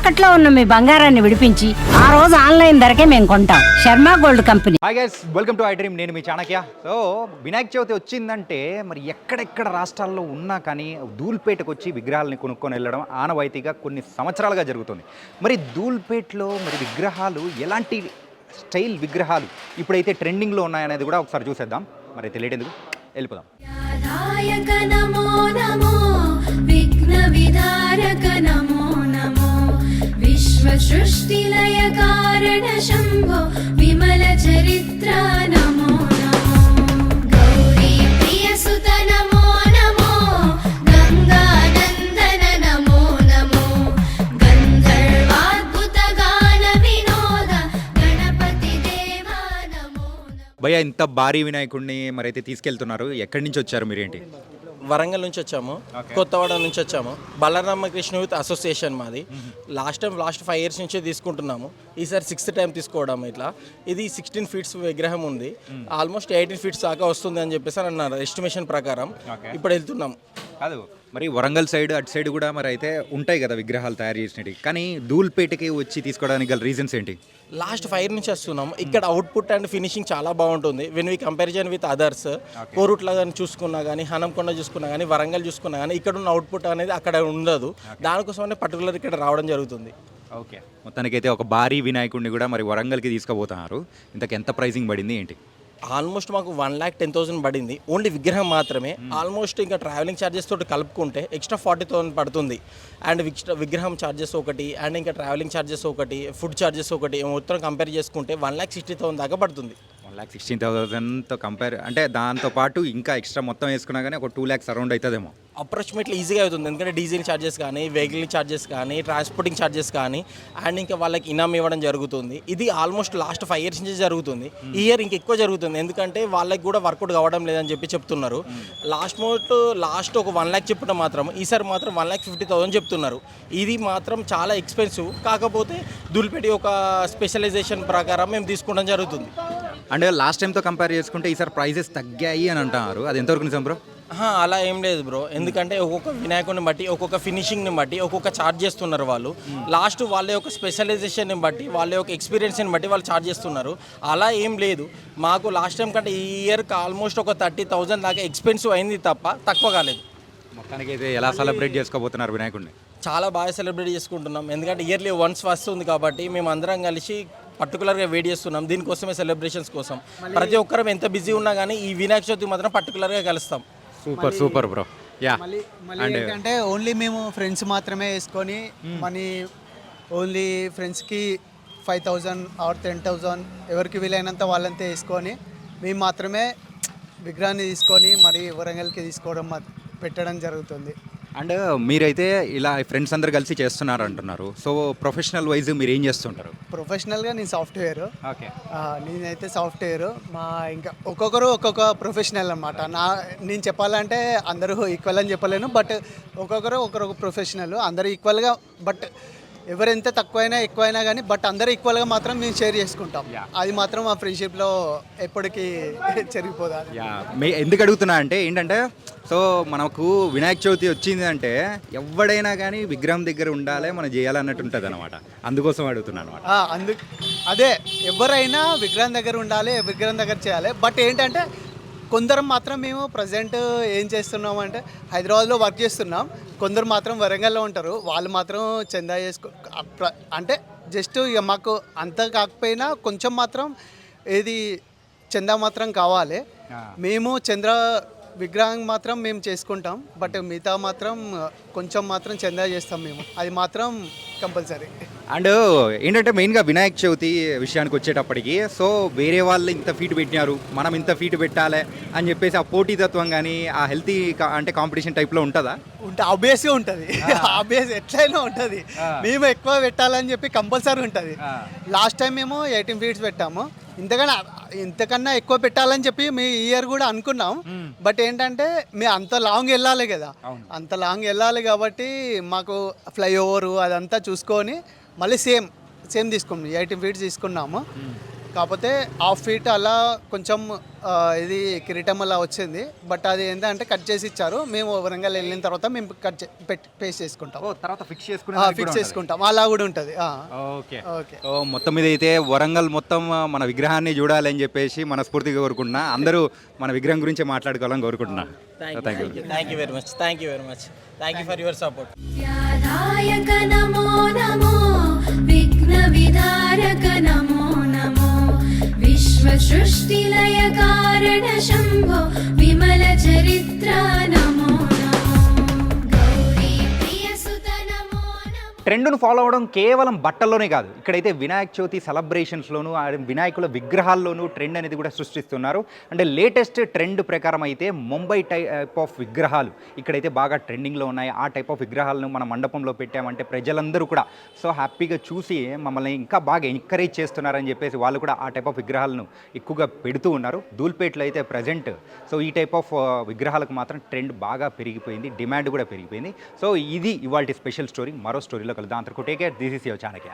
తాకట్లో ఉన్న మీ బంగారాన్ని విడిపించి ఆ రోజు ఆన్లైన్ ధరకే మేము కొంటాం. Sharma gold company. Hi guys, welcome to I dream. నేను మీ చాణక్య. సో వినాయక చవితి వచ్చిందంటే మరి ఎక్కడెక్కడ రాష్ట్రాల్లో ఉన్నా కానీ ధూల్పేటకు వచ్చి విగ్రహాలని కొనుక్కొని వెళ్ళడం ఆనవాయితీగా కొన్ని సంవత్సరాలుగా జరుగుతుంది. మరి ధూల్పేటలో మరి విగ్రహాలు ఎలాంటి స్టైల్ విగ్రహాలు ఇప్పుడైతే ట్రెండింగ్లో ఉన్నాయనేది కూడా ఒకసారి చూసేద్దాం. మరి అయితే లేట్ ఎందుకు, వెళ్ళిపోదాం. సృష్టిలయ కారణ శంభో విమల చరిత్ర నమో నమో గౌరీ ప్రియ సుత నమో నమో గంగా నందన నమో నమో గంధర్వాద్భుత గాన వినోద గణపతి దేవా నమో నమో. భయ్య, ఇంత భారీ వినాయకుడిని మరైతే తీసుకెళ్తున్నారు. ఎక్కడి నుంచి వచ్చారు మీరేంటి? వరంగల్ నుంచి వచ్చాము, కొత్తవాడ నుంచి వచ్చాము. బలరామకృష్ణ యూత్ అసోసియేషన్ మాది. లాస్ట్ 5 years నుంచి తీసుకుంటున్నాము. ఈసారి 6th టైం తీసుకోవడం. ఇట్లా ఇది 16 feet విగ్రహం ఉంది. ఆల్మోస్ట్ 18 feet దాకా వస్తుంది అని చెప్పేసి అన్నారు ఎస్టిమేషన్ ప్రకారం. ఇప్పుడు వెళ్తున్నాం. కాదు, మరి వరంగల్ సైడ్ అటు సైడ్ కూడా మరి అయితే ఉంటాయి కదా విగ్రహాలు తయారు చేసినవి, కానీ ధూల్పేటకి వచ్చి తీసుకోవడానికి గల రీజన్స్ ఏంటి? లాస్ట్ 5 years నుంచి వస్తున్నాం. ఇక్కడ అవుట్పుట్ అండ్ ఫినిషింగ్ చాలా బాగుంటుంది. When we comparison with others, Korutla కానీ చూసుకున్నా కానీ, హనంకొండ చూసుకున్నా కానీ, వరంగల్ చూసుకున్నా కానీ ఇక్కడ ఉన్న అవుట్పుట్ అనేది అక్కడ ఉండదు. దానికోసమనే పర్టికులర్ ఇక్కడ రావడం జరుగుతుంది. ఓకే, మొత్తానికైతే ఒక భారీ వినాయకుడిని కూడా మరి వరంగల్కి తీసుకుపోతున్నారు. ఇంతకు ఎంత ప్రైసింగ్ పడింది ఏంటి? ఆల్మోస్ట్ మాకు 1,10,000 పడింది. ఓన్లీ విగ్రహం మాత్రమే. ఆల్మోస్ట్ ఇంకా ట్రావెలింగ్ ఛార్జెస్ తోటి కలుపుకుంటే ఎక్స్ట్రా 40,000 పడుతుంది. అండ్ విగ్రహం ఛార్జెస్ ఒకటి, అండ్ ఇంకా ట్రావెలింగ్ ఛార్జెస్ ఒకటి, ఫుడ్ ఛార్జెస్ ఒకటి, మొత్తం కంపేర్ చేసుకుంటే 1,60,000 దాకా పడుతుంది. 1,16,000తో కంపేర్ అంటే దాంతో పాటు ఇంకా ఎక్స్ట్రా మొత్తం వేసుకున్నా కానీ ఒక 2 lakhs అరౌండ్ అవుతుందేమో. అప్రాక్సిమేట్లీ ఈజీగా అవుతుంది. ఎందుకంటే డీజిల్ ఛార్జెస్ కానీ, వెహికల్ ఛార్జెస్ కానీ, ట్రాన్స్పోర్టింగ్ ఛార్జెస్ కానీ, అండ్ ఇంకా వాళ్ళకి ఇనామ్ ఇవ్వడం జరుగుతుంది. ఇది ఆల్మోస్ట్ లాస్ట్ 5 years నుంచి జరుగుతుంది. ఈ ఇయర్ ఇంక ఎక్కువ జరుగుతుంది. ఎందుకంటే వాళ్ళకి కూడా వర్కౌట్ కావడం లేదని చెప్పి చెప్తున్నారు. లాస్ట్ ఒక 1 lakh చెప్పడం మాత్రం ఈసారి మాత్రం 1,50,000 చెప్తున్నారు. ఇది మాత్రం చాలా ఎక్స్పెన్సివ్. కాకపోతే ధూల్పేట ఒక స్పెషలైజేషన్ ప్రకారం మేము తీసుకోవడం జరుగుతుంది. అండ్ లాస్ట్ టైంతో కంపేర్ చేసుకుంటే ఈసారి ప్రైజెస్ తగ్గాయి అని అంటున్నారు. అది ఎంతవరకు నిజం బ్రో? అలా ఏం లేదు బ్రో. ఎందుకంటే ఒక్కొక్క వినాయకుడిని బట్టి, ఒక్కొక్క ఫినిషింగ్ని బట్టి ఒక్కొక్క ఛార్జ్ చేస్తున్నారు వాళ్ళు. లాస్ట్ వాళ్ళ యొక్క స్పెషలైజేషన్ని బట్టి, వాళ్ళ యొక్క ఎక్స్పీరియన్స్ని బట్టి వాళ్ళు ఛార్జ్ చేస్తున్నారు. అలా ఏం లేదు. మాకు లాస్ట్ టైం కంటే ఈ ఇయర్కి ఆల్మోస్ట్ ఒక 30,000 దాకా ఎక్స్పెన్సివ్ అయింది తప్ప తక్కువ కాలేదు. మొత్తానికి అయితే ఎలా సెలబ్రేట్ చేసుకోబోతున్నారు వినాయకుడిని? చాలా బాగా సెలబ్రేట్ చేసుకుంటున్నాం. ఎందుకంటే ఇయర్లీ వన్స్ వస్తుంది కాబట్టి మేము అందరం కలిసి పర్టికులర్గా వెయిట్ చేస్తున్నాం. దీనికోసమే, సెలబ్రేషన్స్ కోసం. ప్రతి ఒక్కరం ఎంత బిజీ ఉన్నా కానీ ఈ వినాయక చవితి మాత్రం పర్టికులర్గా కలుస్తాం. Super bro. యా, మళ్ళీ ఏంటంటే ఓన్లీ మేము ఫ్రెండ్స్ మాత్రమే వేసుకొని మనీ ఓన్లీ ఫ్రెండ్స్కి 5,000 ఆర్ 10,000 ఎవరికి వీలైనంత వాళ్ళంతా వేసుకొని మేము మాత్రమే విగ్రహాన్ని తీసుకొని మరి వరంగల్కి తీసుకోవడం పెట్టడం జరుగుతుంది. అండ్ మీరైతే ఇలా ఫ్రెండ్స్ అందరు కలిసి చేస్తున్నారు అంటున్నారు. సో ప్రొఫెషనల్ వైజ్ మీరు ఏం చేస్తుంటారు? ప్రొఫెషనల్గా నేను సాఫ్ట్వేర్. ఓకే, నేనైతే సాఫ్ట్వేర్. మా ఇంకా ఒక్కొక్కరు ఒక్కొక్క ప్రొఫెషనల్ అనమాట. నేను చెప్పాలంటే అందరూ ఈక్వల్ అని చెప్పలేను, బట్ ఒకరొక ప్రొఫెషనల్. అందరూ ఈక్వల్గా, బట్ ఎవరెంత తక్కువైనా ఎక్కువైనా కానీ బట్ అందరూ ఈక్వల్గా మాత్రం మేము షేర్ చేసుకుంటాం. అది మాత్రం మా ఫ్రెండ్షిప్లో ఎప్పటికీ చెరిగిపోదాం. ఎందుకు అడుగుతున్నా అంటే ఏంటంటే, సో మనకు వినాయక చవితి వచ్చింది అంటే ఎవడైనా కానీ విగ్రహం దగ్గర ఉండాలి, మనం చేయాలన్నట్టు ఉంటుంది అనమాట. అందుకోసం అడుగుతున్నాను అనమాట. అదే, ఎవరైనా విగ్రహం దగ్గర ఉండాలి, విగ్రహం దగ్గర చేయాలి. బట్ ఏంటంటే కొందరు మాత్రం మేము ప్రజెంట్ ఏం చేస్తున్నాం అంటే హైదరాబాద్లో వర్క్ చేస్తున్నాం. కొందరు మాత్రం వరంగల్లో ఉంటారు. వాళ్ళు మాత్రం చందా అంటే జస్ట్ ఇక మాకు అంత కాకపోయినా కొంచెం మాత్రం ఏది చందా మాత్రం కావాలి. మేము విగ్రహం మాత్రం మేము చేసుకుంటాం, బట్ మిగతా మాత్రం కొంచెం మాత్రం చందా చేస్తాం మేము. అది మాత్రం కంపల్సరీ. అండ్ ఏంటంటే మెయిన్గా వినాయక చవితి విషయానికి వచ్చేటప్పటికి, సో వేరే వాళ్ళు ఇంత ఫీట్ పెట్టినారు, మనం ఇంత ఫీట్ పెట్టాలి అని చెప్పేసి ఆ పోటీతత్వం కానీ ఆ హెల్తీ అంటే కాంపిటీషన్ టైప్లో ఉంటుందా? ఆబ్వియస్గా ఉంటుంది. ఆబ్వియస్ ఎట్లయినా ఉంటుంది. మేము ఎక్కువ పెట్టాలని చెప్పి కంపల్సరీ ఉంటుంది. లాస్ట్ టైం మేము 18 feet పెట్టాము. ఇంతకన్నా ఎక్కువ పెట్టాలని చెప్పి మీ ఇయర్ కూడా అనుకున్నాం. బట్ ఏంటంటే మేము అంత లాంగ్ వెళ్ళాలి కదా, అంత లాంగ్ వెళ్ళాలి కాబట్టి మాకు ఫ్లైఓవర్ అదంతా చూసుకొని మళ్ళీ సేమ్ తీసుకున్నాం. 18 feet తీసుకున్నాము. కాకపోతే హాఫ్ ఫీట్ అలా కొంచెం ఇది కిరీటం అలా వచ్చింది. బట్ అది ఏంటంటే కట్ చేసి ఇచ్చారు. మేము వరంగల్ వెళ్ళిన తర్వాత మేము కట్ పేస్ట్ చేసుకుంటాం, ఓ తర్వాత ఫిక్స్ ఫిక్స్ చేసుకుంటాం. అలా కూడా ఉంటుంది. Okay okay. ఓ మొత్తం మీద అయితే వరంగల్ మొత్తం మన విగ్రహాన్ని చూడాలని చెప్పేసి మనస్ఫూర్తిగా కోరుకుంటున్నా. అందరూ మన విగ్రహం గురించి మాట్లాడుకోవాలని కోరుకుంటున్నా. Thank you very much. Thank you for your support. व्याधायक नमो नमो विघ्नविधारक नमो नमो विश्वसृष्टिलय कारण शम्भो विमलचरित्र नमो नमो गौरी प्रियसुत नमो नमो. ట్రెండ్ను ఫాలో అవ్వడం కేవలం బట్టల్లోనే కాదు, ఇక్కడైతే వినాయక చవితి సెలబ్రేషన్స్లోను వినాయకుల విగ్రహాల్లోనూ ట్రెండ్ అనేది కూడా సృష్టిస్తున్నారు. అంటే లేటెస్ట్ ట్రెండ్ ప్రకారం అయితే ముంబై టైప్ ఆఫ్ విగ్రహాలు ఇక్కడైతే బాగా ట్రెండింగ్లో ఉన్నాయి. ఆ టైప్ ఆఫ్ విగ్రహాలను మన మండపంలో పెట్టామంటే ప్రజలందరూ కూడా సో హ్యాపీగా చూసి మమ్మల్ని ఇంకా బాగా ఎంకరేజ్ చేస్తున్నారని చెప్పేసి వాళ్ళు కూడా ఆ టైప్ ఆఫ్ విగ్రహాలను ఎక్కువగా పెడుతూ ఉన్నారు. ధూల్పేటలో అయితే ప్రజెంట్ సో ఈ టైప్ ఆఫ్ విగ్రహాలకు మాత్రం ట్రెండ్ బాగా పెరిగిపోయింది, డిమాండ్ కూడా పెరిగిపోయింది. సో ఇది ఇవాల్టి స్పెషల్ స్టోరీ. మరో స్టోరీలో కలుద్దాం. అంతకు take care. This is your Chanakya.